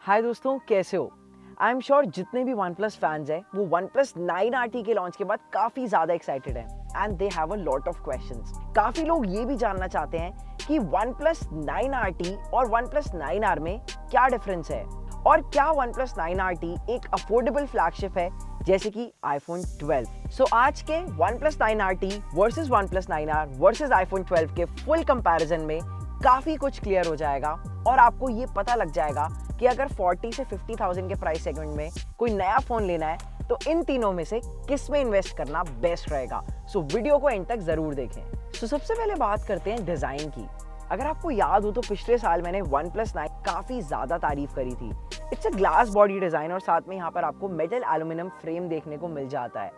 हाय दोस्तों, कैसे हो? आई एम श्योर जितने भी OnePlus फैंस हैं वो OnePlus 9RT के लॉन्च के बाद काफी ज्यादा एक्साइटेड हैं and they have a lot of questions. काफी लोग ये भी जानना चाहते हैं कि OnePlus 9RT और OnePlus 9R में क्या डिफरेंस है और क्या OnePlus 9RT एक अफोर्डेबल फ्लैगशिप है जैसे कि iPhone 12। सो आज के OnePlus 9RT versus OnePlus 9R versus iPhone 12 के फुल कंपैरिजन में काफी कुछ क्लियर हो जाएगा और आपको ये पता लग जाएगा कि अगर 40 से 50,000 के प्राइस सेगमेंट में कोई नया फोन लेना है तो इन तीनों में से किस में इन्वेस्ट करना बेस्ट रहेगा। सो वीडियो को एंड तक जरूर देखें। सो सबसे पहले बात करते हैं डिजाइन की। अगर आपको याद हो तो पिछले साल मैंने OnePlus 9 काफी ज्यादा तारीफ करी थी। It's a glass body design और साथ में यहाँ पर आपको मेटल एल्यूमिनियम फ्रेम देखने को मिल जाता है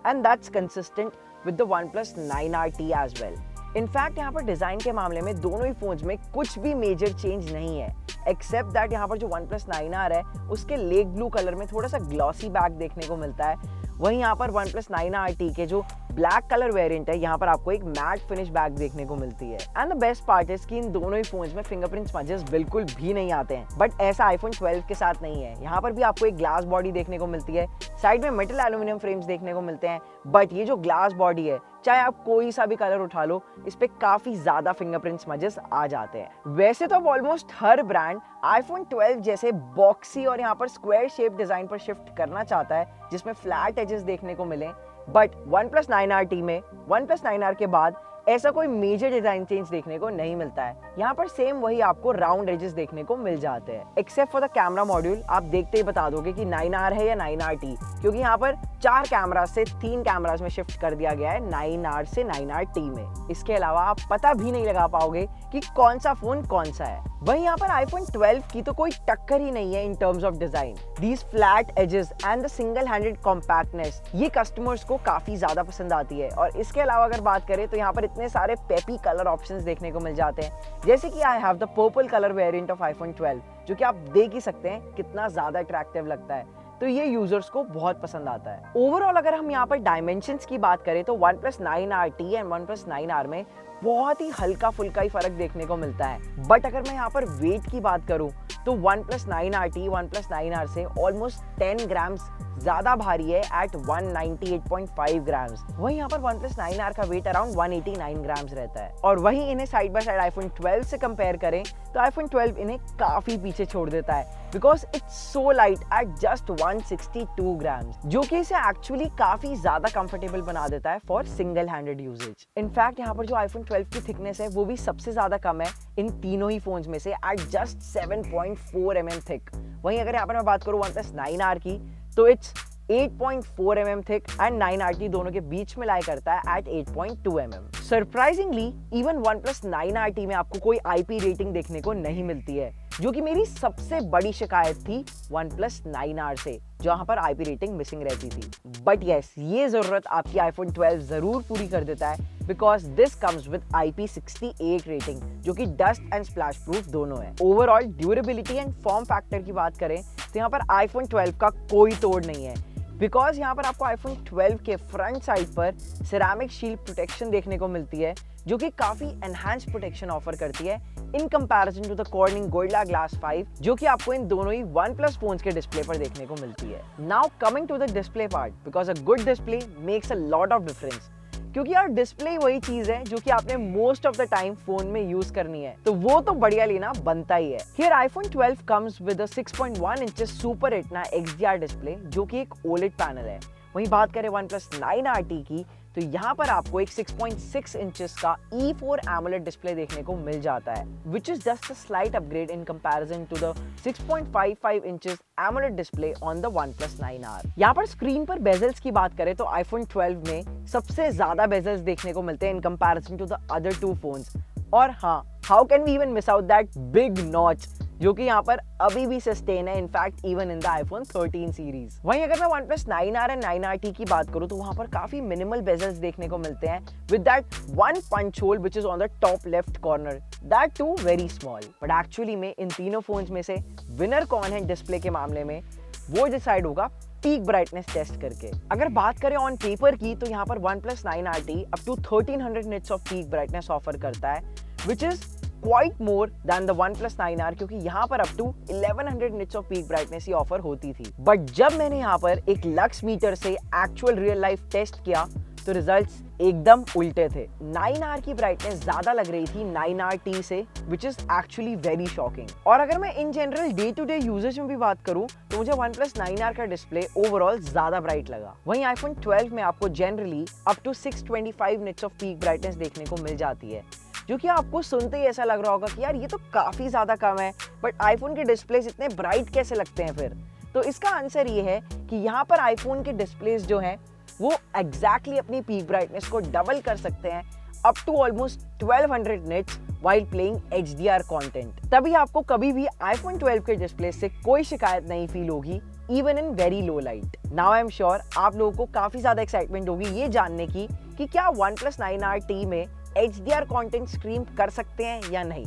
and that's consistent with the OnePlus 9RT as well. In fact यहाँ पर डिजाइन के मामले में दोनों ही फोन्स में कुछ भी मेजर चेंज नहीं है एक्सेप्ट दैट यहाँ पर जो OnePlus 9R है उसके लेक ब्लू कलर में थोड़ा सा ग्लॉसी बैक देखने को मिलता है। वहीं यहाँ पर OnePlus 9RT के जो ब्लैक कलर वेरिएंट है यहाँ पर आपको एक मैट फिनिश बैक देखने को मिलती है and the best part is कि इन दोनों ही फोन्स में फिंगरप्रिंट स्मजेस बिल्कुल भी नहीं आते हैं। बट ऐसा iPhone 12 के साथ नहीं है। यहाँ पर भी आपको एक ग्लास बॉडी देखने को मिलती है, साइड में मेटल एल्यूमिनियम फ्रेम्स देखने को मिलते हैं, बट ये जो ग्लास बॉडी है चाहे आप कोई सा भी कलर उठा लो इस पे काफी ज्यादा फिंगरप्रिंट स्मजेस आ जाते हैं। वैसे तो अब ऑलमोस्ट हर ब्रांड iPhone 12 जैसे बॉक्सी और यहाँ पर स्क्वायर शेप डिजाइन पर शिफ्ट करना चाहता है जिसमें फ्लैट एजेस देखने को मिले, बट OnePlus 9RT में OnePlus 9R के बाद ऐसा कोई मेजर डिजाइन चेंज देखने को नहीं मिलता है। यहाँ पर सेम वही आपको राउंड एजेस देखने को मिल जाते हैं except for the camera module. आप देखते ही बता दोगे कि 9R है या 9RT, क्योंकि यहाँ पर 4 कैमरा से 3 कैमरास में शिफ्ट कर दिया गया है 9R से 9RT में। इसके अलावा आप पता भी नहीं लगा पाओगे कि कौन सा फोन कौन सा है। वहीं यहाँ पर iPhone 12 की तो कोई टक्कर ही नहीं है in terms of design. These flat edges and the single handed compactness ये कस्टमर्स को काफी ज्यादा पसंद आती है। और इसके अलावा अगर बात करें तो यहाँ पर इतने सारे पेपी कलर ऑप्शंस देखने को मिल जाते हैं, जैसे कि I have the purple colour variant of iPhone 12 जो कि आप देख ही सकते हैं कितना ज्यादा अट्रैक्टिव लगता है, तो ये यूजर्स को बहुत पसंद आता है। ओवरऑल अगर हम यहाँ पर डायमेंशंस की बात करें तो OnePlus 9RT and OnePlus 9R में बहुत ही हल्का फुल्का ही फर्क देखने को मिलता है। बट अगर मैं यहाँ पर वेट की बात करूँ तो OnePlus 9RT OnePlus 9R से ऑलमोस्ट 10 ग्राम्स ज्यादा भारी है एट 198.5 ग्राम्स। वहीं यहाँ पर OnePlus 9R का वेट अराउंड 189 ग्राम्स रहता है। और वहीं इन्हें साइड बाय साइड iPhone 12 से कंपेयर करें तो iPhone 12 इन्हें काफी पीछे छोड़ देता है because it's so light at just 162 grams, जो कि इसे एक्चुअली काफी ज्यादा कंफर्टेबल बना देता है for single handed usage. In fact यहाँ पर जो iPhone 12 की थिकनेस है वो भी सबसे ज्यादा कम है इन तीनों ही फोन्स में से एट जस्ट 7.4 mm थिक। वहीं अगर यहाँ पर मैं बात करूँ OnePlus 9R की तो it's 8.4 mm thick and 9RT दोनों के बीच में लाई करता है at 8.2 mm। Surprisingly even OnePlus 9RT में आपको कोई IP रेटिंग देखने को नहीं मिलती है, जो कि मेरी सबसे बड़ी शिकायत थी OnePlus 9R से, जहां पर IP रेटिंग मिसिंग रहती थी। बट यस, ये जरूरत आपकी iPhone 12 जरूर पूरी कर देता है because this comes with IP68 rating जो कि डस्ट एंड स्प्लैश प्रूफ दोनों है। Overall durability and form factor की बात करें तो यहाँ पर iPhone 12 का कोई तोड़ नहीं है बिकॉज यहाँ पर आपको iPhone 12 के फ्रंट साइड पर सिरेमिक शील्ड प्रोटेक्शन देखने को मिलती है जो कि काफी एनहांस प्रोटेक्शन ऑफर करती है in comparison to the Corning Gorilla Glass 5 जो कि आपको इन दोनों ही OnePlus फोन्स के डिस्प्ले पर देखने को मिलती है। Now coming to the display part, because a good display makes a lot of difference, क्योंकि यार डिस्प्ले वही चीज है जो कि आपने most of the time phone में यूज करनी है, तो वो तो बढ़िया लेना बनता ही है। Here iPhone 12 comes with a 6.1 inches super retina XDR display जो कि एक OLED पैनल है। वहीं बात करें OnePlus 9RT की तो यहाँ पर आपको एक 6.6 इंचेस का E4 AMOLED डिस्प्ले देखने को मिल जाता है, which is just a slight upgrade in comparison to the 6.55 inches AMOLED display on the OnePlus 9R। यहाँ पर स्क्रीन पर बेजल्स की बात करें तो iPhone 12 में सबसे ज्यादा बेजल्स देखने को मिलते हैं in comparison to the other two phones। और हाँ, how can we even miss out that big notch जो कि यहाँ पर अभी भी सस्टेन है, in fact even in the iPhone 13 series. वहीं अगर मैं OnePlus 9R एंड 9RT की बात करूँ तो वहाँ पर काफी मिनिमल बेजल्स देखने को मिलते हैं with that one punch hole which is on the top left corner, that too very small. But actually में इन तीनों फोन्स में से विनर कौन है डिस्प्ले के मामले में वो डिसाइड होगा पीक ब्राइटनेस टेस्ट करके। अगर बात करें ऑन पेपर की तो यहाँ पर OnePlus 9RT up to 1300 nits of peak brightness offer करता है, which is quite more than the OnePlus 9R, क्योंकि यहाँ पर up to 1100 nits of peak brightness ही ऑफर होती थी। बट जब मैंने यहाँ पर एक लक्स मीटर से एक्चुअल रियल लाइफ टेस्ट किया तो रिजल्ट्स एकदम उल्टे थे। 9R की ब्राइटनेस ज्यादा लग रही थी 9RT से, which is actually very shocking. और अगर मैं in general day to day usage में भी बात करूं तो मुझे OnePlus 9R का डिस्प्ले ओवरऑल ज्यादा ब्राइट लगा। वहीं iPhone 12 में आपको generally up to 625 nits of peak brightness देखने को मिल जाती है, जो कि आपको सुनते ही ऐसा लग रहा होगा कि यार ये तो काफी ज्यादा कम है, बट आईफोन के डिस्प्लेस इतने ब्राइट कैसे लगते हैं फिर? तो इसका आंसर ये है कि यहाँ पर आईफोन के डिस्प्लेस जो हैं वो एग्जैक्टली अपनी पीक ब्राइटनेस को डबल कर सकते हैं up to almost 1200 nits while playing HDR content. तभी आपको कभी भी iPhone 12 के डिस्प्ले से कोई शिकायत नहीं फील होगी, even in very low light. Now I am sure आप लोगों को काफी ज्यादा एक्साइटमेंट होगी ये जानने की कि क्या OnePlus 9RT में HDR कंटेंट स्ट्रीम कर सकते हैं या नहीं।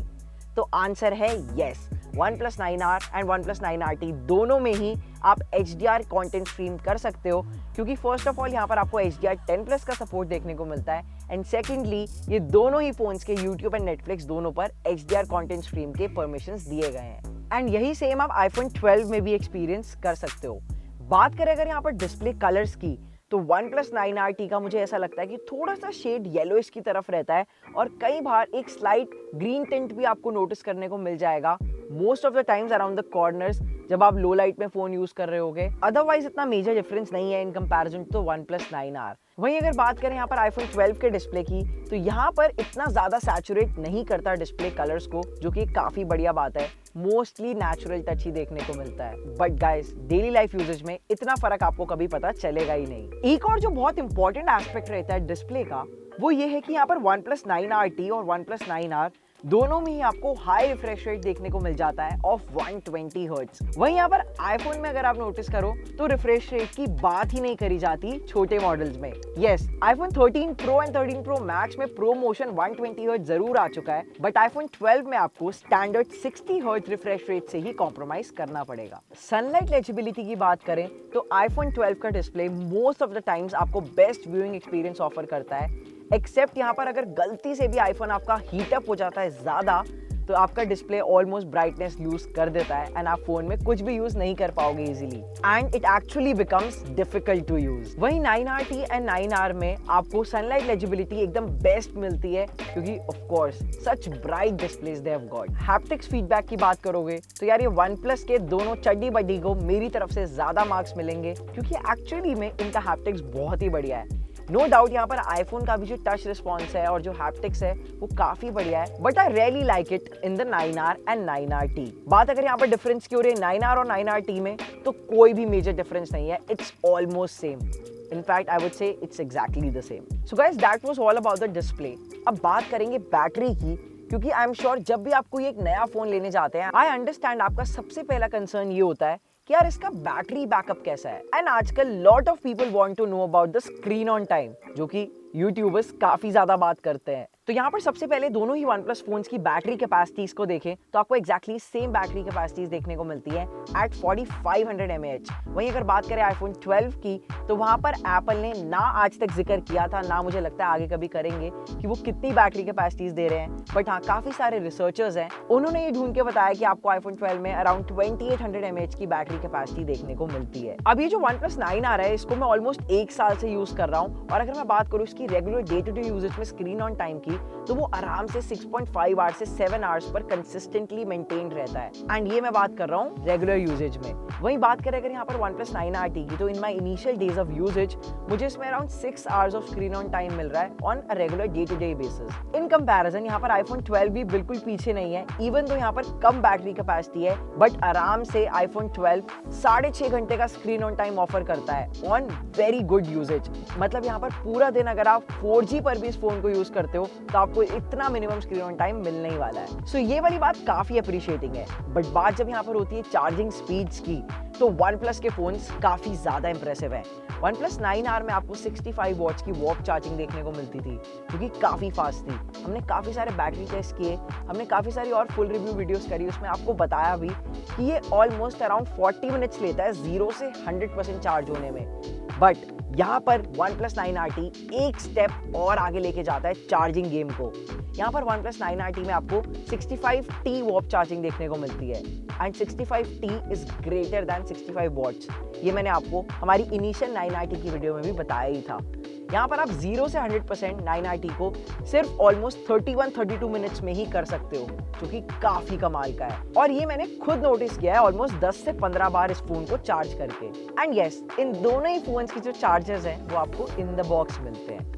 तो आंसर है yes. OnePlus 9R and OnePlus 9RT दोनों में ही आप HDR कंटेंट स्ट्रीम कर सकते हो, क्योंकि फर्स्ट ऑफ ऑल यहाँ पर आपको HDR 10+ का सपोर्ट देखने को मिलता है, एंड सेकेंडली ये दोनों ही फोन्स के YouTube एंड Netflix दोनों पर HDR कंटेंट स्ट्रीम के परमिशंस दिए गए हैं। एंड यही सेम आप iPhone 12 में भी एक्सपीरियंस कर सकते हो। बात करें अगर यहाँ पर डिस्प्ले कलर्स की, तो OnePlus 9RT का मुझे ऐसा लगता है कि थोड़ा सा शेड येलोइश की तरफ रहता है, और कई बार एक स्लाइट ग्रीन टिंट भी आपको नोटिस करने को मिल जाएगा most of the times around the corners जब आप लो लाइट में फोन यूज कर रहे होगे। अदरवाइज इतना मेजर डिफरेंस नहीं है in comparison to OnePlus 9R। वहीं अगर बात करें यहाँ पर iPhone 12 के डिस्प्ले की, तो यहाँ पर इतना ज्यादा सैचुरेट नहीं करता डिस्प्ले कलर्स को, जो कि काफी बढ़िया बात है। मोस्टली नेचुरल टच ही देखने को मिलता है, but guys daily life usage में इतना फर्क आपको कभी पता चलेगा ही नहीं। एक और जो बहुत इंपॉर्टेंट एस्पेक्ट रहता है डिस्प्ले का, वो ये है कि यहाँ पर OnePlus 9RT और OnePlus 9R दोनों में ही आपको हाई रिफ्रेश रेट देखने को मिल जाता है ऑफ 120 हर्ट्ज। वहीं यहाँ पर आईफोन में अगर आप नोटिस करो तो रिफ्रेश रेट की बात ही नहीं करी जाती छोटे मॉडल्स में। Yes, iPhone 13 Pro and 13 Pro Max में प्रो मोशन 120 हर्ट्ज जरूर आ चुका है, बट iPhone 12 में आपको स्टैंडर्ड 60 हर्ट्ज रिफ्रेश रेट से ही कॉम्प्रोमाइज करना पड़ेगा। सनलाइट लेजिबिलिटी की बात करें तो iPhone 12 का display most of the times आपको बेस्ट व्यूइंग एक्सपीरियंस ऑफर करता है, एक्सेप्ट यहाँ पर अगर गलती से भी आईफोन आपका हीटअप हो जाता है ज्यादा तो आपका डिस्प्ले ऑलमोस्ट ब्राइटनेस लूज कर देता है एंड आप फोन में कुछ भी यूज नहीं कर पाओगे easily, and it actually becomes difficult to use. वहीं 9RT एंड 9R में आपको सनलाइट लेजिबिलिटी एकदम बेस्ट मिलती है, क्योंकि of course such bright displays they have got. Haptics feedback की बात करोगे तो यार ये OnePlus के दोनों चड्डी बड्डी को मेरी तरफ से ज्यादा मार्क्स मिलेंगे, क्योंकि एक्चुअली में इनका हैप्टिक्स बहुत ही बढ़िया है। नो डाउट यहाँ पर आईफोन का भी जो टच रिस्पॉन्स है और जो हैप्टिक्स है वो काफी बढ़िया है, but I really like it in the 9R and 9RT। बात अगर यहाँ पर डिफरेंस की हो रही है 9R और 9RT में, तो कोई भी मेजर डिफरेंस नहीं है, it's almost same. In fact, I would say it's exactly the same. So guys, that was all about the display. अब बात करेंगे बैटरी की, क्योंकि आई एम श्योर जब भी आपको एक नया फोन लेने जाते हैं, आई अंडरस्टैंड आपका सबसे पहला कंसर्न ये होता है कि यार इसका बैटरी बैकअप कैसा है। एंड आजकल lot of people want to know about the screen on time, जो कि यूट्यूबर्स काफी ज्यादा बात करते हैं। तो यहाँ पर सबसे पहले दोनों ही OnePlus फोन्स की बैटरी कैपेसिटीज को देखें तो आपको एक्जैक्टली सेम बैटरी कैपेसिटीज देखने को मिलती है एट 4500 mAh। वहीं अगर बात करें iPhone 12 की, तो वहां पर एप्पल ने ना आज तक जिक्र किया था, ना मुझे लगता है आगे कभी करेंगे कि वो कितनी बैटरी कैपेसिटीज दे रहे हैं, बट हाँ काफी सारे रिसर्चर्स हैं, उन्होंने ये ढूंढ के बताया कि आपको iPhone 12 में अराउंड 2800 mAh की बैटरी कैपेसिटी देखने को मिलती है। अब ये जो OnePlus 9 आ रहा है, इसको मैं ऑलमोस्ट 1 साल से यूज कर रहा हूँ, और अगर मैं बात करूँ इसकी regular day to day usage में स्क्रीन ऑन टाइम की, तो वो आराम से 6.5 आवर्स से 7 आवर्स पर कंसिस्टेंटली मेंटेन रहता है, एंड ये मैं बात कर रहा हूँ रेगुलर यूजेज में। वहीं बात करें अगर यहाँ पर OnePlus 9RT की, तो in my initial days of usages मुझे इसमें around 6 hours of screen on time मिल रहा है on a regular day to day basis. In comparison यहाँ पर iPhone 12 भी बिल्कुल पीछे नहीं है, इवन तो यहाँ पर कम बैटरी कैपेसिटी है, बट आराम से iPhone 12 6.5 घंटे का स्क्रीन ऑन टाइम ऑफर करता है ऑन वेरी गुड यूजेज। मतलब यहाँ पर पूरा दिन अगर आप 4G पर भी इस फोन को यूज करते हो तो आपको इतना मिनिमम स्क्रीन ऑन टाइम मिलने ही वाला है। सो ये वाली बात काफी अप्रिशिएटिंग है, बट बात जब यहाँ पर होती है चार्जिंग स्पीड्स की, तो OnePlus के फोन्स काफी ज्यादा इंप्रेसिव हैं। OnePlus 9R में आपको 65 वॉट्स की वॉक चार्जिंग देखने को मिलती थी, जो कि काफी फास्ट थी। हमने काफी सारे बैटरी टेस्ट किए, हमने काफी सारी और फुल रिव्यू वीडियोस करी, उसमें आपको बताया भी कि ये ऑलमोस्ट अराउंड 40 मिनट्स लेता है 0 से 100% चार्ज होने में। बट यहाँ पर OnePlus 9RT एक स्टेप और आगे लेके जाता है चार्जिंग गेम को। यहाँ पर OnePlus 9RT में आपको 65T वॉट चार्जिंग देखने को मिलती है and 65T is greater than 65 watts. ये मैंने आपको हमारी इनिशियल 9RT की वीडियो में भी बताया ही था। यहाँ पर आप 0 से 100% 9RT को सिर्फ ऑलमोस्ट 31-32 मिनट्स में ही कर सकते हो, जो कि काफी कमाल का है। और ये मैंने खुद नोटिस किया है ऑलमोस्ट 10 से 15 बार इस फोन को चार्ज करके। एंड यस, इन दोनों ही फोन्स की जो चार्जर्स हैं वो आपको इन द बॉक्स मिलते हैं।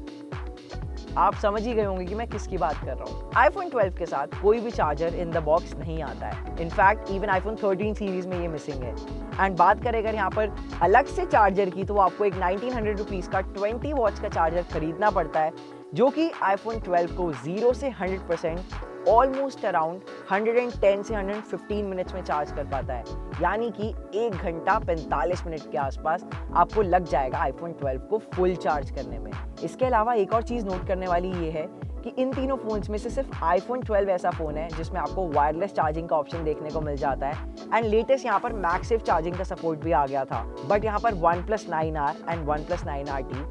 आप समझ ही गए होंगे कि मैं किसकी बात कर रहा हूँ। iPhone 12 के साथ कोई भी चार्जर इन द बॉक्स नहीं आता है। इनफैक्ट इवन iPhone 13 सीरीज में ये मिसिंग है। एंड बात करें अगर यहाँ पर अलग से चार्जर की, तो आपको एक 1900 रुपीज़ का 20 वॉट्स का चार्जर खरीदना पड़ता है, जो कि iPhone 12 को 0 से 100% ऑलमोस्ट अराउंड 110 से 115 मिनट्स में चार्ज कर पाता है। यानी कि 1 घंटा 45 मिनट के आसपास आपको लग जाएगा iPhone 12 को फुल चार्ज करने में। इसके अलावा एक और चीज़ नोट करने वाली ये है कि इन तीनों फोन्स में से सिर्फ iPhone 12 ऐसा फ़ोन है जिसमें आपको वायरलेस चार्जिंग का ऑप्शन देखने को मिल जाता है। एंड लेटेस्ट यहाँ पर मैगसेफ चार्जिंग का सपोर्ट भी आ गया था। बट यहाँ पर OnePlus 9R and OnePlus 9RT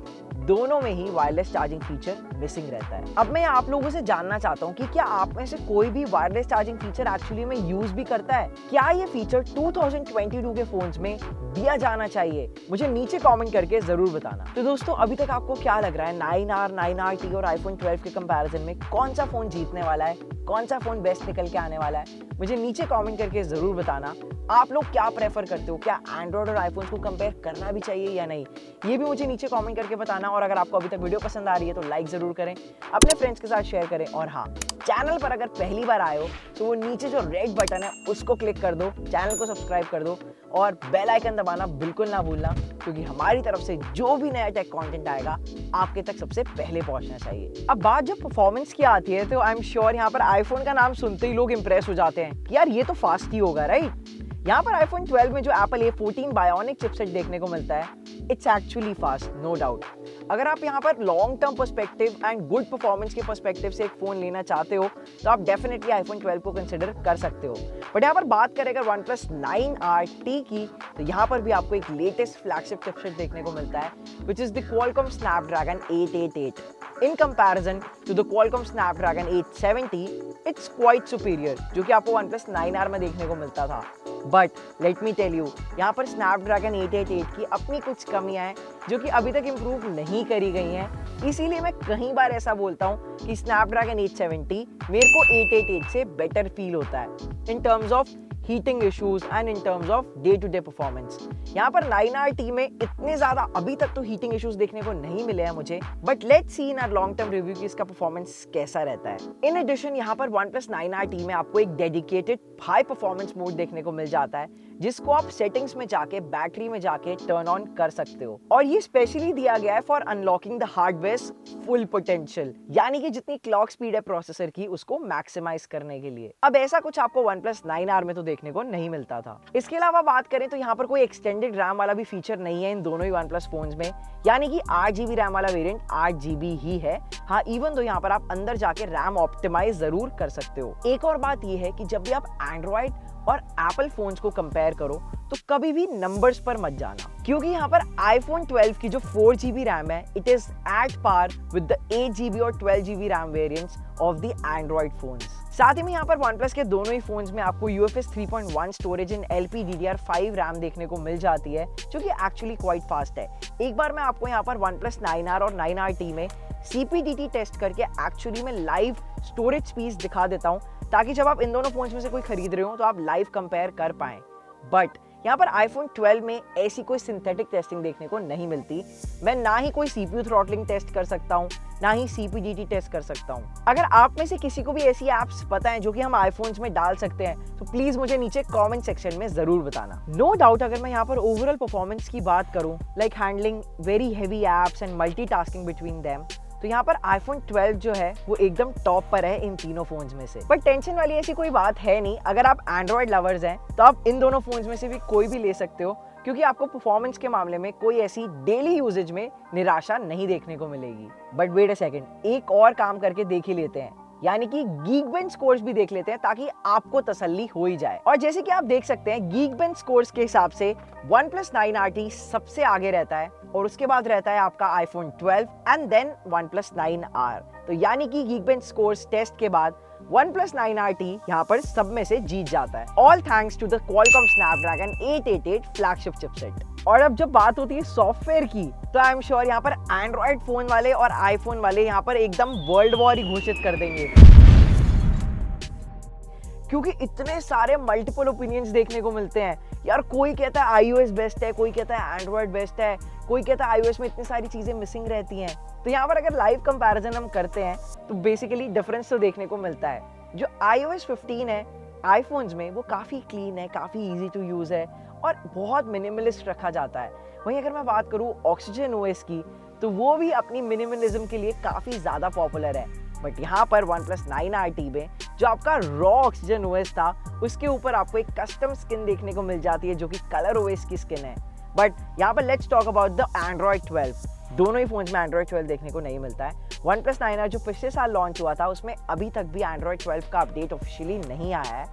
दोनों में ही वायरलेस चार्जिंग फीचर मिसिंग रहता है। अब मैं आप लोगों से जानना चाहता हूँ कि क्या आप में से कोई भी वायरलेस चार्जिंग फीचर एक्चुअली में यूज भी करता है? क्या ये फीचर 2022 के फोन्स में दिया जाना चाहिए? मुझे नीचे कमेंट करके जरूर बताना। तो दोस्तों, अभी तक आपको क्या लग रहा है 9R, 9RT और iPhone 12 के कंपैरिजन में कौन सा फोन जीतने वाला है, कौन सा फोन बेस्ट निकल के आने वाला है? मुझे नीचे कमेंट करके जरूर बताना। आप लोग क्या प्रेफर करते हो? क्या एंड्रॉइड और आईफोन को कंपेयर करना भी चाहिए या नहीं? ये भी मुझे नीचे कमेंट करके बताना। और अगर आपको अभी तक वीडियो पसंद आ रही है तो लाइक जरूर करें, अपने फ्रेंड्स के साथ शेयर करें। और हाँ, चैनल पर अगर पहली बार आए हो तो वो नीचे जो रेड बटन है उसको क्लिक कर दो, चैनल को सब्सक्राइब कर दो और बेल आइकन दबाना बिल्कुल ना भूलना, क्योंकि हमारी तरफ से जो भी नया टेक कंटेंट आएगा आपके तक सबसे पहले पहुंचना चाहिए। अब बात जब परफॉर्मेंस की आती है तो आई एम श्योर यहाँ पर आईफोन का नाम सुनते ही लोग इंप्रेस हो जाते हैं कि यार ये तो फास्ट ही होगा, राइट? यहाँ पर iPhone 12 में जो Apple A14 बायोनिक चिपसेट देखने को मिलता है, it's actually fast, no doubt. अगर आप यहाँ पर long term perspective and good performance के पर्सपेक्टिव से एक फोन लेना चाहते हो तो आप डेफिनेटली iPhone 12 को कंसिडर कर सकते हो। बट यहाँ पर बात करें अगर OnePlus 9RT की, तो यहाँ पर भी आपको एक लेटेस्ट फ्लैगशिप चिपसेट देखने को मिलता है, which is the Qualcomm Snapdragon 888। In comparison to the Qualcomm Snapdragon 870, it's quite superior, जो कि आपको OnePlus 9R में देखने को मिलता था। But let me tell you, यहाँ पर Snapdragon 888 की अपनी कुछ कमियां हैं जो कि अभी तक इम्प्रूव नहीं करी गई हैं। इसीलिए मैं कई बार ऐसा बोलता हूँ कि Snapdragon 870 मेरे को 888 से बेटर फील होता है in terms of heating issues and in terms of day to day performance. यहाँ पर 9RT में इतने ज्यादा अभी तक तो हीटिंग इश्यूज देखने को नहीं मिले हैं मुझे, but let's see in our long term review कि इसका परफॉर्मेंस कैसा रहता है। इन एडिशन यहाँ पर OnePlus 9RT में आपको एक डेडिकेटेड हाई परफॉर्मेंस मोड देखने को मिल जाता है, जिसको आप सेटिंग्स में जाके बैटरी में जाके टर्न ऑन कर सकते हो। और ये स्पेशली दिया गया है for unlocking the hardware full potential, यानी कि जितनी क्लॉक स्पीड है प्रोसेसर की उसको मैक्सिमाइज करने के लिए। अब ऐसा कुछ आपको OnePlus 9R में तो देखने को नहीं मिलता था। इसके अलावा बात करें तो यहाँ पर कोई एक्सटेंडेड रैम वाला भी फीचर नहीं है इन दोनों ही OnePlus फोन्स में, यानी कि 8GB रैम वाला वेरिएंट 8GB ही है। हाँ, इवन तो यहाँ पर आप अंदर जाके रैम ऑप्टिमाइज जरूर कर सकते हो। एक और बात ये है कि जब भी आप एंड्रॉइड और एप्पल फोन्स को कंपेयर करो तो कभी भी नंबर्स पर मत जाना, क्योंकि यहाँ पर iPhone 12 की जो 4GB रैम है, it is at par with the 8GB और 12GB RAM variants of the Android phones. साथ ही में यहाँ पर OnePlus के दोनों ही फोन्स में आपको UFS 3.1 स्टोरेज इन LPDDR5 रैम देखने को मिल जाती है, जो कि एक्चुअली क्वाइट फास्ट है। एक बार मैं आपको यहाँ पर OnePlus 9R और 9RT में CPDT टेस्ट करके एक्चुअली में लाइव स्टोरेज स्पीड दिखा देता हूँ, ताकि जब आप इन दोनों फोन्स में से कोई खरीद रहे हो तो आप लाइव कंपेयर कर पाएं। बट यहाँ पर iPhone 12 में ऐसी कोई सिंथेटिक टेस्टिंग देखने को नहीं मिलती। मैं ना ही कोई CPU थ्रॉटलिंग टेस्ट कर सकता हूँ, ना ही CPDT टेस्ट कर सकता हूँ। अगर आप में से किसी को भी ऐसी एप्स पता है जो कि हम iPhones में डाल सकते हैं तो प्लीज मुझे नीचे कमेंट सेक्शन में जरूर बताना। नो डाउट, अगर मैं यहाँ पर ओवरऑल परफॉर्मेंस की बात करूँ, like handling very heavy apps and multitasking between them, तो यहाँ पर iPhone 12 जो है वो एकदम टॉप पर है इन तीनों फोन्स में से। पर टेंशन वाली ऐसी कोई बात है नहीं। अगर आप एंड्रॉइड लवर्स हैं तो आप इन दोनों फोन्स में से भी कोई भी ले सकते हो, क्योंकि आपको परफॉर्मेंस के मामले में कोई ऐसी डेली यूजेज में निराशा नहीं देखने को मिलेगी। बट वेट अ सेकंड, एक और काम करके देख ही लेते हैं। यानी कि Geekbench स्कोर्स भी देख लेते हैं ताकि आपको तसल्ली हो ही जाए। और जैसे कि आप देख सकते हैं Geekbench स्कोर्स के हिसाब से OnePlus 9 RT सबसे आगे रहता है और उसके बाद रहता है आपका iPhone 12 and then OnePlus 9R। तो यानी कि Geekbench स्कोर्स टेस्ट के बाद OnePlus 9 RT यहाँ पर सब में से जीत जाता है, all thanks to the Qualcomm Snapdragon 888 flagship chipset. और अब जब बात होती है सॉफ्टवेयर की, तो आई एम श्योर यहाँ पर एंड्रॉइड फोन वाले और आईफोन वाले यहाँ पर एकदम वर्ल्ड वॉर ही घोषित कर देंगे, क्योंकि इतने सारे मल्टीपल ओपिनियंस देखने को मिलते हैं यार। कोई कहता है iOS बेस्ट है, कोई कहता है एंड्रॉइड बेस्ट है, कोई कहता है iOS में इतनी सारी चीजें मिसिंग रहती हैं। तो यहाँ पर अगर लाइव कंपैरिजन हम करते हैं तो बेसिकली डिफरेंस तो देखने को मिलता है। जो iOS 15 है आईफोन्स में वो काफ़ी क्लीन है, काफ़ी इजी टू यूज़ है और बहुत मिनिमलिस्ट रखा जाता है। वहीं अगर मैं बात करूँ ऑक्सीजन ओएस की, तो वो भी अपनी मिनिमलिज्म के लिए काफ़ी ज़्यादा पॉपुलर है। बट यहाँ पर OnePlus 9 RT में जो आपका रॉ ऑक्सीजन ओएस था, उसके ऊपर आपको एक कस्टम स्किन देखने को मिल जाती है जो कि कलर ओएस की स्किन है। बट यहाँ पर let's talk about the Android 12। दोनों ही फोन्स में एंड्रॉइड 12 देखने को नहीं मिलता है। OnePlus 9R जो पिछले साल लॉन्च हुआ था उसमें अभी तक भी एंड्रॉइड 12 का अपडेट ऑफिशियली नहीं आया है।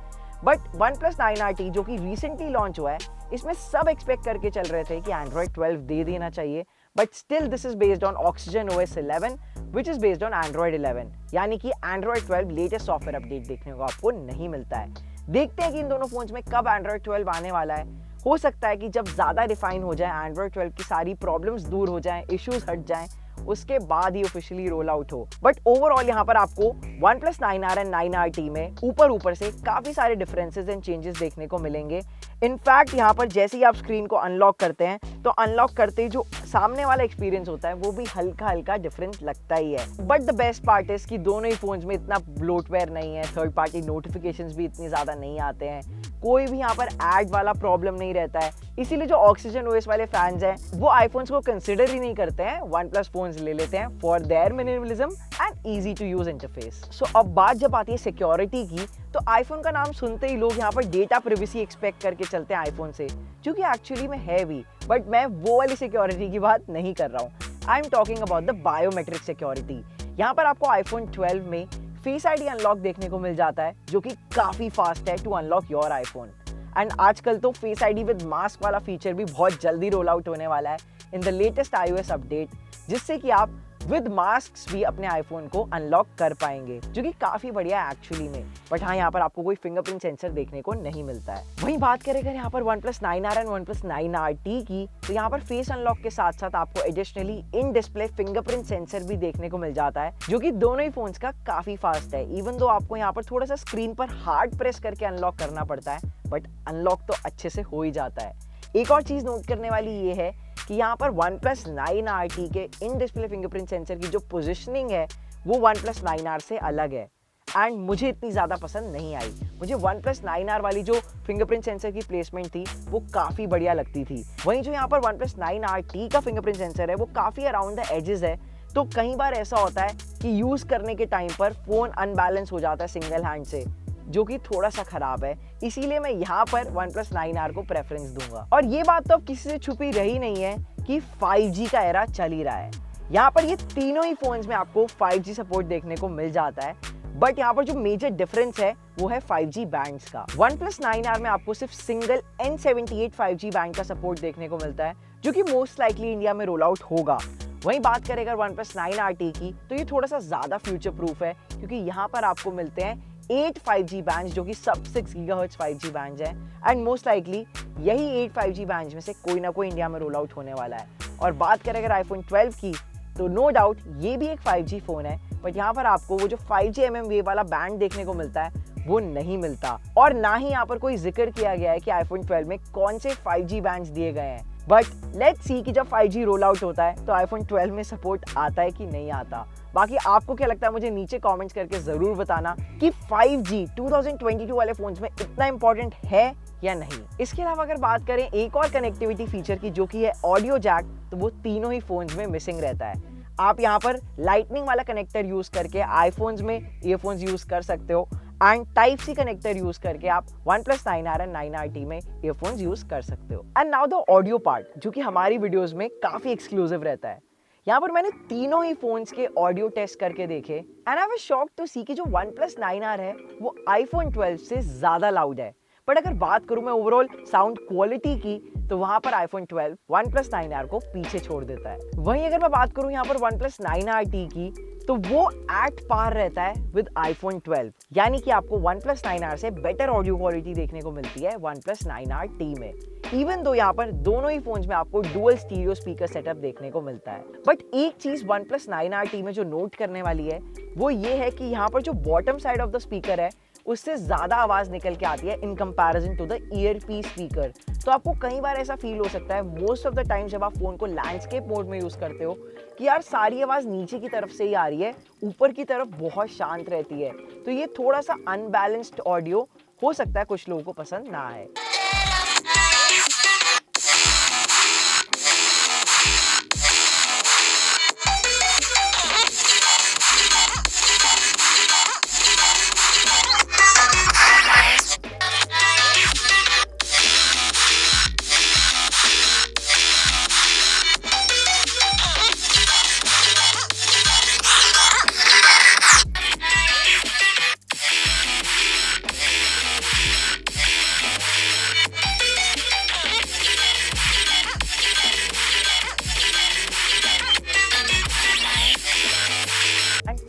बट OnePlus 9 RT जो कि रिसेंटली लॉन्च हुआ है, इसमें सब एक्सपेक्ट करके चल रहे थे कि एंड्रॉइड 12 दे देना चाहिए, but still this is based on oxygen OS 11 which is based on Android 11, यानी कि एंड्रॉइड 12 लेटेस्ट सॉफ्टवेयर अपडेट देखने को आपको नहीं मिलता है। देखते हैं कि इन दोनों फोन्स में कब एंड्रॉइड 12 आने वाला है। हो सकता है कि जब ज़्यादा रिफाइन हो जाए, एंड्रॉइड 12 की सारी प्रॉब्लम्स दूर हो जाएं, इश्यूज हट जाएं, उसके बाद ही ऑफिशियली रोल आउट हो। बट ओवरऑल यहाँ पर आपको OnePlus 9R एंड 9RT में ऊपर से काफ़ी सारे डिफरेंसेस एंड चेंजेस देखने को मिलेंगे। इनफैक्ट यहाँ पर जैसे ही आप स्क्रीन को अनलॉक करते हैं, तो अनलॉक करते ही जो सामने वाला एक्सपीरियंस होता है वो भी हल्का डिफरेंस लगता ही है। But the best part is कि दोनों ही फोन्स में इतना ब्लोटवेयर नहीं है, थर्ड पार्टी नोटिफिकेशंस भी इतनी ज़्यादा नहीं आते हैं, कोई भी यहाँ पर ऐड वाला प्रॉब्लम नहीं रहता है। इसीलिए जो ऑक्सीजन ओएस वाले फैंस हैं वो आईफोन्स को कंसिडर ही नहीं करते हैं, OnePlus फोन्स ले लेते हैं for their minimalism and easy to use interface. So अब बात जब आती है सिक्योरिटी की, तो आईफोन का नाम सुनते ही लोग यहाँ पर डेटा प्रिवेसी एक्सपेक्ट करके चलते हैं आईफोन से, जो कि एक्चुअली में है भी, बट मैं वो वाली सिक्योरिटी की बात नहीं कर रहा हूँ। I am talking about the biometric security. यहाँ पर आपको आईफोन 12 में फेस आईडी अनलॉक देखने को मिल जाता है, जो कि काफी फास्ट है to unlock your iPhone. And आजकल तो फेस आईडी विद मास्क वाला फीचर भी बहुत जल्दी रोल आउट होने वाला है in the latest iOS update, जिससे कि आप विद मास्क भी अपने आईफोन को अनलॉक कर पाएंगे, जो कि काफी बढ़िया है एक्चुअली में। बट हाँ, यहाँ पर आपको कोई फिंगरप्रिंट सेंसर देखने को नहीं मिलता है। वहीं बात करें अगर यहाँ पर OnePlus 9R and OnePlus 9RT की, तो यहाँ पर फेस अनलॉक के साथ साथ आपको additionally in display fingerprint sensor भी देखने को मिल जाता है, जो कि दोनों ही फोन्स का काफी फास्ट है। इवन दो आपको यहाँ पर थोड़ा सा स्क्रीन पर हार्ड प्रेस करके अनलॉक करना पड़ता है, बट अनलॉक तो अच्छे से हो ही जाता है। एक और चीज नोट करने वाली ये है कि यहाँ पर OnePlus 9RT के इन डिस्प्ले फिंगरप्रिंट सेंसर की जो पोजीशनिंग है वो OnePlus 9R से अलग है एंड मुझे इतनी ज़्यादा पसंद नहीं आई। मुझे OnePlus 9R वाली जो फिंगरप्रिंट सेंसर की प्लेसमेंट थी वो काफ़ी बढ़िया लगती थी। वहीं जो यहाँ पर OnePlus 9RT का फिंगरप्रिंट सेंसर है वो काफ़ी अराउंड द एजेस है, तो कई बार ऐसा होता है कि यूज़ करने के टाइम पर फ़ोन अनबैलेंस हो जाता है सिंगल हैंड से, जो कि थोड़ा सा खराब है। इसीलिए मैं यहाँ पर OnePlus 9R को प्रेफरेंस दूंगा। और ये बात तो अब किसी से छुपी रही नहीं है कि 5G का एरा चल ही रहा है। यहाँ पर ये तीनों ही फोन्स में आपको 5G सपोर्ट देखने को मिल जाता है, बट यहाँ पर जो मेजर डिफरेंस है वो है 5G बैंड्स का। OnePlus 9R में आपको सिर्फ सिंगल N78 5G बैंड का सपोर्ट देखने को मिलता है, जो कि मोस्ट लाइकली इंडिया में रोल आउट होगा। वहीं बात करें अगर OnePlus 9RT की, तो ये थोड़ा सा ज्यादा फ्यूचर प्रूफ है, क्योंकि यहाँ पर आपको मिलते हैं 8 5G बैंड्स, जो कि सब 6 GHz 5G बैंड्स हैं एंड मोस्ट लाइकली यही 8 5G बैंड्स में से कोई ना कोई इंडिया में रोल आउट होने वाला है। और बात करें अगर iPhone 12 की, तो नो डाउट ये भी एक 5G फोन है, बट यहाँ पर आपको वो जो 5G mmWave वाला बैंड देखने को मिलता है वो नहीं मिलता, और ना ही यहाँ पर कोई जिक्र किया गया है कि iPhone 12 में कौन से 5G बैंड्स दिए गए हैं। बट लेट्स सी कि जब 5G रोल आउट होता है तो iPhone 12 में सपोर्ट आता है कि नहीं आता। बाकी आपको क्या लगता है मुझे नीचे कमेंट्स करके जरूर बताना कि 5G 2022 वाले फोन्स में इतना इंपॉर्टेंट है या नहीं। इसके अलावा अगर बात करें एक और कनेक्टिविटी फीचर की, जो कि है ऑडियो जैक, तो वो तीनों ही फोन्स में मिसिंग रहता है। आप यहाँ पर लाइटनिंग वाला कनेक्टर यूज करके आईफोन्स में ईयरफोन्स यूज कर सकते हो and type C connector use करके आप OnePlus 9R एंड 9RT में ईयरफोन्स यूज कर सकते हो। And now the audio part, जो कि हमारी वीडियोस में काफी एक्सक्लूसिव रहता है। यहाँ पर मैंने तीनों ही फोन्स के ऑडियो टेस्ट करके देखे and I was shocked to see कि जो OnePlus 9R है वो iPhone 12 से ज़्यादा लाउड है। बट अगर बात करूँ मैं ओवरऑल साउंड क्वालिटी की तो वहाँ पर iPhone 12 OnePlus 9R को पीछे छोड़ देता है। वहीं अगर मैं बात करूँ यहाँ पर OnePlus 9RT की तो वो एट पार रहता है विद iPhone 12, यानी कि आपको OnePlus 9R से बेटर ऑडियो क्वालिटी देखने को मिलती है OnePlus 9RT में। इवन दो यहाँ पर दोनों ही फोन्स में आपको डुअल स्टीरियो स्पीकर सेटअप देखने को मिलता है। बट एक चीज OnePlus 9RT में जो नोट करने वाली है वो ये है कि यहाँ पर जो bottom side of the speaker है उससे ज्यादा आवाज निकल के आती है in comparison to the earpiece speaker. तो आपको कई बार ऐसा फील हो सकता है मोस्ट ऑफ द टाइम जब आप फोन को लैंडस्केप मोड में यूज करते हो कि यार सारी आवाज नीचे की तरफ से ही आ रही है, ऊपर की तरफ बहुत शांत रहती है। तो ये थोड़ा सा अनबैलेंस्ड ऑडियो हो सकता है कुछ लोगों को पसंद ना आए।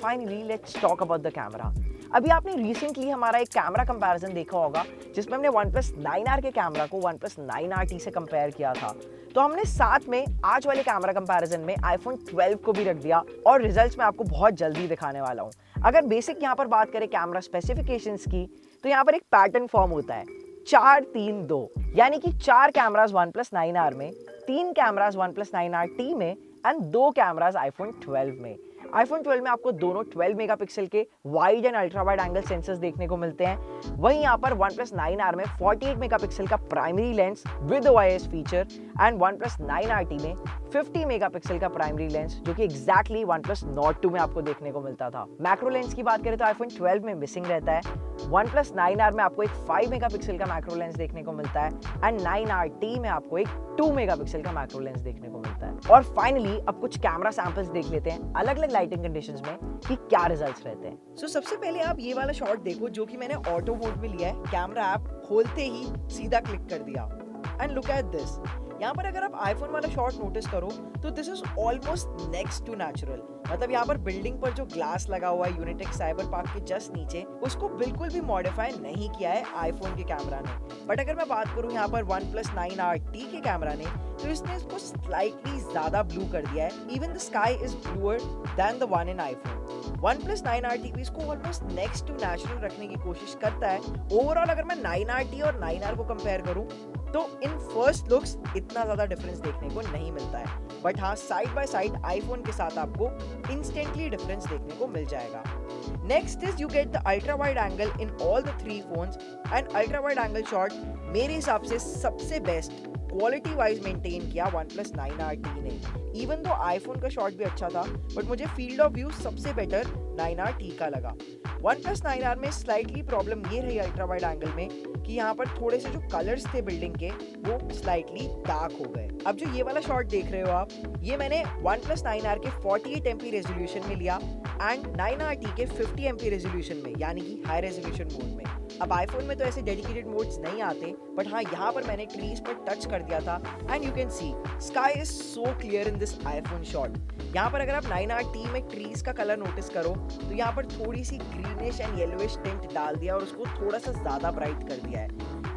Finally let's talk about the camera. अभी आपने रिसेंटली हमारा एक कैमरा कंपैरिजन देखा होगा जिसमें हमने OnePlus 9R के कैमरा को OnePlus 9RT से कंपेयर किया था। तो हमने साथ में आज वाले कैमरा कंपैरिजन में iPhone 12 को भी रख दिया और रिजल्ट्स मैं आपको बहुत जल्दी दिखाने वाला हूँ। अगर बेसिक यहाँ पर बात करें कैमरा स्पेसिफिकेशंस की तो यहाँ पर एक पैटर्न फॉर्म होता है 4-3-2, यानी कि 4 कैमरास OnePlus 9R में, 3 कैमरास OnePlus 9RT में एंड 2 कैमरास iPhone 12 में। iPhone 12 में आपको दोनों 12 मेगापिक्सल के wide and ultra wide angle sensors देखने को मिलते हैं। वहीं यहाँ पर OnePlus 9R में 48 मेगापिक्सल का primary lens with OIS feature and OnePlus 9RT में 50 मेगापिक्सल का प्राइमरी लेंस जो कि एग्जैक्टली OnePlus Nord 2 में आपको देखने को मिलता था। मैक्रो लेंस की बात करें तो iPhone 12 में मिसिंग रहता है। OnePlus 9R में आपको एक 5 मेगापिक्सल का मैक्रो लेंस देखने को मिलता है एंड 9RT में आपको एक 2 मेगापिक्सल का मैक्रो लेंस देखने को मिलता है। और फाइनली अब कुछ कैमरा सैंपल्स देख लेते हैं अलग अलग लाइटिंग कंडीशंस में कि क्या रिजल्ट्स रहते हैं। सो सबसे पहले आप ये वाला शॉट देखो जो कि मैंने ऑटो मोड में लिया है। कैमरा ऐप खोलते ही सीधा क्लिक कर दिया एंड लुक एट दिस। यहाँ पर अगर आप आईफोन वाला शॉट नोटिस करो तो this is almost next to natural. मतलब यहाँ पर बिल्डिंग पर जो ग्लास लगा हुआ है यूनिटेक साइबर पार्क के जस्ट नीचे, उसको बिल्कुल भी मॉडिफाई नहीं किया है आईफोन के कैमरा ने। बट अगर मैं बात करूँ यहाँ पर OnePlus 9RT के कैमरा ने तो इसने इसको स्लाइटली ज्यादा ब्लू कर दिया है। Even the sky is bluer than the one in iPhone. OnePlus 9RT भी इसको ऑलमोस्ट नेक्स्ट टू नेचुरल रखने की कोशिश करता है। ओवरऑल अगर मैं 9RT और 9R को कंपेयर करूँ तो इन फर्स्ट लुक्स इतना ज्यादा डिफरेंस देखने को नहीं मिलता है। बट हाँ, साइड बाय साइड आईफोन के साथ आपको इंस्टेंटली डिफरेंस देखने को मिल जाएगा। Next is you get the ultra wide angle in all the 3 phones and ultra wide angle shot मेरे हिसाब से सबसे बेस्ट क्वालिटी वाइज मेंटेन किया OnePlus 9RT ने। इवन दो आईफोन का शॉट भी अच्छा था बट मुझे फील्ड ऑफ व्यू सबसे बेटर 9RT का लगा। OnePlus 9R में स्लाइटली प्रॉब्लम ये रही अल्ट्रा वाइड एंगल में कि यहाँ पर थोड़े से जो कलर्स थे बिल्डिंग के वो स्लाइटली डार्क हो गए। अब जो ये वाला शॉट देख रहे हो आप, ये मैंने OnePlus 9R के 48MP रेजोल्यूशन में लिया एंड 9RT के 50MP रेजोल्यूशन में, यानी कि हाई रेजोल्यूशन मोड में। अब आईफोन में तो ऐसे डेडिकेटेड मोड्स नहीं आते बट हाँ, यहाँ पर मैंने ट्रीज पर टच कर दिया था and you can see sky is so clear in this iPhone shot. यहाँ पर अगर आप 9RT में ट्रीज का कलर नोटिस करो तो यहाँ पर थोड़ी सी ग्रीनिश एंड येलोइश टिंट डाल दिया और उसको थोड़ा सा ज्यादा ब्राइट कर दिया है।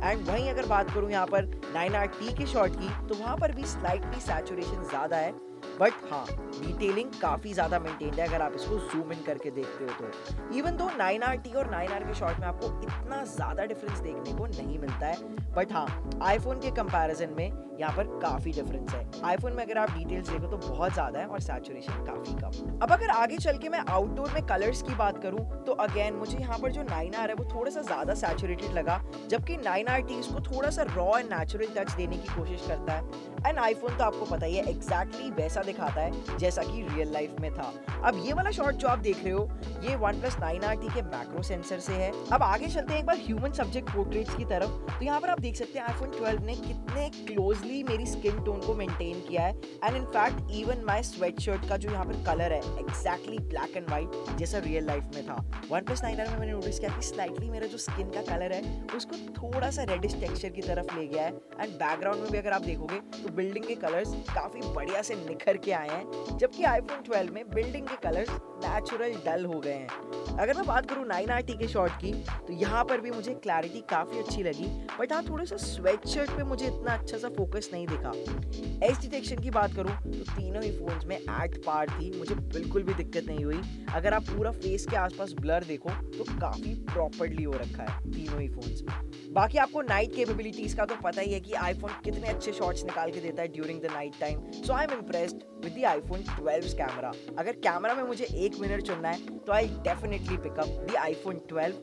एंड वहीं अगर बात करूँ यहाँ पर 9RT के शॉट की तो वहाँ पर भी स्लाइटली सैचुरेशन ज्यादा है बट हाँ, डिटेलिंग काफी ज्यादा मेंटेन्ड है अगर आप इसको जूम इन करके देखते हो तो। इवन दो 9RT और 9R के शॉट में आपको इतना ज्यादा डिफरेंस देखने को नहीं मिलता है बट हाँ, आईफोन के कंपैरिजन में यहाँ पर काफी डिफरेंस है। आईफोन में अगर आप डिटेल्स देखो तो बहुत ज्यादा है और सैचुरेशन काफी कम। अब अगर आगे चल के मैं आउटडोर में कलर्स की बात करूं तो अगेन मुझे यहाँ पर जो 9R है वो थोड़ा सा ज्यादा सैचुरेटेड लगा, जबकि 9RT इसको थोड़ा सा रॉ एंड नेचुरल टच देने की कोशिश करता है। एंड आईफोन तो आपको पता ही है एग्जैक्टली वैसा दिखाता है जैसा कि रियल लाइफ में था। अब ये वाला शॉट जो आप देख रहे हो ये OnePlus 9RT के मैक्रो सेंसर से है। अब आगे चलते हैं एक बार ह्यूमन सब्जेक्ट पोर्ट्रेट्स की तरफ। तो यहाँ पर आप देख सकते हैं आईफोन 12 ने कितने क्लोजली मेरी स्किन टोन को मेंटेन किया है। And in fact even my sweatshirt का जो यहाँ पर कलर है एग्जैक्टली ब्लैक एंड व्हाइट जैसा रियल लाइफ में था। OnePlus 9R में मैंने नोटिस किया कि स्लाइटली मेरा जो स्किन का कलर है उसको थोड़ा सा रेडिश टेक्सचर की तरफ ले गया है। एंड बैकग्राउंड में भी अगर आप देखोगे तो बिल्डिंग के कलर्स काफी बढ़िया से निखर के आए हैं, जबकि आईफोन 12 में बिल्डिंग के कलर्स नेचुरल डल हो गए हैं। अगर मैं बात करूं 9RT के शॉट की तो यहाँ पर भी मुझे क्लैरिटी काफी अच्छी लगी, बट हाँ थोड़ा सा स्वेटशर्ट पे मुझे इतना अच्छा सा फोकस नहीं दिखा। एज डिटेक्शन की बात करूं तो तीनों ही फोन्स में एट पार थी, मुझे बिल्कुल भी दिक्कत नहीं हुई। अगर आप पूरा फेस के आसपास ब्लर देखो तो काफी प्रॉपर्ली हो रखा है तीनों ही फोन्स में। बाकी आपको नाइट कैपेबिलिटीज का तो पता ही है कि आईफोन कितने अच्छे शॉट्स निकाल के देता है during the night time. So I am impressed with the iPhone 12 camera. अगर कैमरा में मुझे एक विनर चुनना है तो I definitely pick up the iPhone 12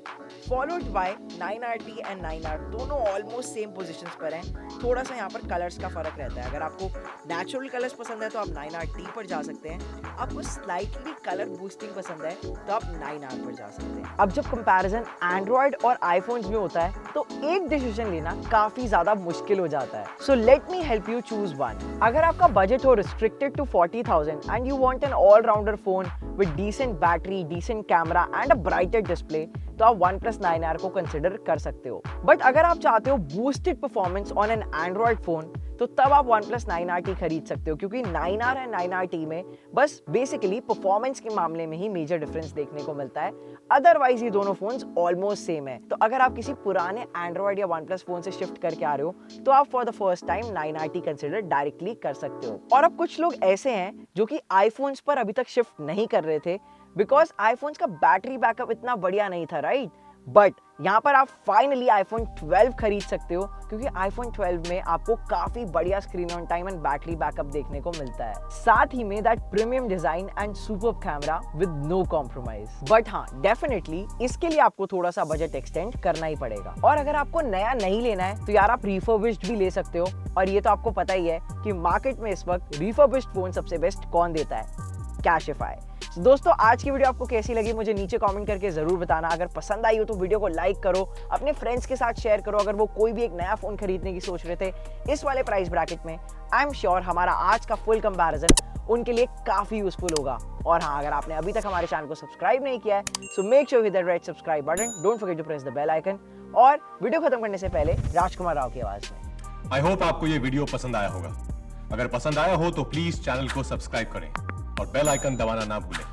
followed by 9RT and 9R। दोनों ऑलमोस्ट सेम पोजीशंस पर हैं, थोड़ा सा यहाँ पर कलर्स का फर्क रहता है। अगर आपको नेचुरल कलर्स पसंद है तो आप 9RT पर जा सकते हैं, आपको स्लाइटली कलर बूस्टिंग पसंद है तो आप 9R पर जा सकते हैं। अब जब कंपैरिजन एंड्रॉयड और आईफोन्स में होता है तो एक डिसीजन लेना काफी ज्यादा मुश्किल हो जाता है। So let me help you choose one. अगर आपका बजट हो restricted to 40,000 and you want an allrounder phone with decent battery, decent camera and a brighter display तो आप OnePlus 9R को कंसिडर कर सकते हो। बट अगर आप चाहते हो boosted performance on an Android phone तो तब आप OnePlus 9RT खरीद सकते हो, क्योंकि 9R एंड 9RT में बस बेसिकली परफॉर्मेंस के मामले में ही मेजर डिफरेंस देखने को मिलता है। अदरवाइज ये दोनों फोन्स ऑलमोस्ट सेम है। तो अगर आप किसी पुराने एंड्रॉयड या OnePlus फोन से शिफ्ट करके आ रहे हो तो आप for the first time 9RT consider directly कर सकते हो। और अब कुछ लोग ऐसे हैं जो कि आईफोन्स पर अभी तक शिफ्ट नहीं कर रहे थे बिकॉज आईफोन्स का बैटरी बैकअप इतना बढ़िया नहीं था, राइट? बट यहाँ पर आप फाइनली आईफोन 12 खरीद सकते हो, क्योंकि आईफोन 12 में आपको काफी बढ़िया screen on time and battery backup देखने को मिलता है, साथ ही में that premium design and superb camera with no compromise. But हाँ डेफिनेटली इसके लिए आपको थोड़ा सा बजट एक्सटेंड करना ही पड़ेगा। और अगर आपको नया नहीं लेना है तो यार आप रिफर्बिश्ड भी ले सकते हो, और ये तो आपको पता ही है कि मार्केट में इस वक्त रिफर्बिश्ड फोन सबसे बेस्ट कौन देता है, कैशिफाई। तो दोस्तों आज की वीडियो आपको कैसी लगी मुझे नीचे कमेंट करके जरूर बताना। अगर पसंद आई हो तो वीडियो को लाइक करो, अपने फ्रेंड्स के साथ शेयर करो अगर वो कोई भी एक नया फोन खरीदने की सोच रहे थे इस वाले प्राइस ब्रैकेट में। आई एम श्योर हमारा आज का फुल कंपैरिजन उनके लिए काफी यूजफुल होगा। और हाँ अगर आपने अभी तक हमारे चैनल को सब्सक्राइब नहीं किया है so make sure hit that red subscribe button, don't forget to press the bell icon. और वीडियो खत्म करने से पहले राजकुमार राव की आवाज में आई होप आपको ये वीडियो पसंद आया होगा। अगर पसंद आया हो तो प्लीज चैनल को सब्सक्राइब करें और बेल आइकन दबाना ना भूलें।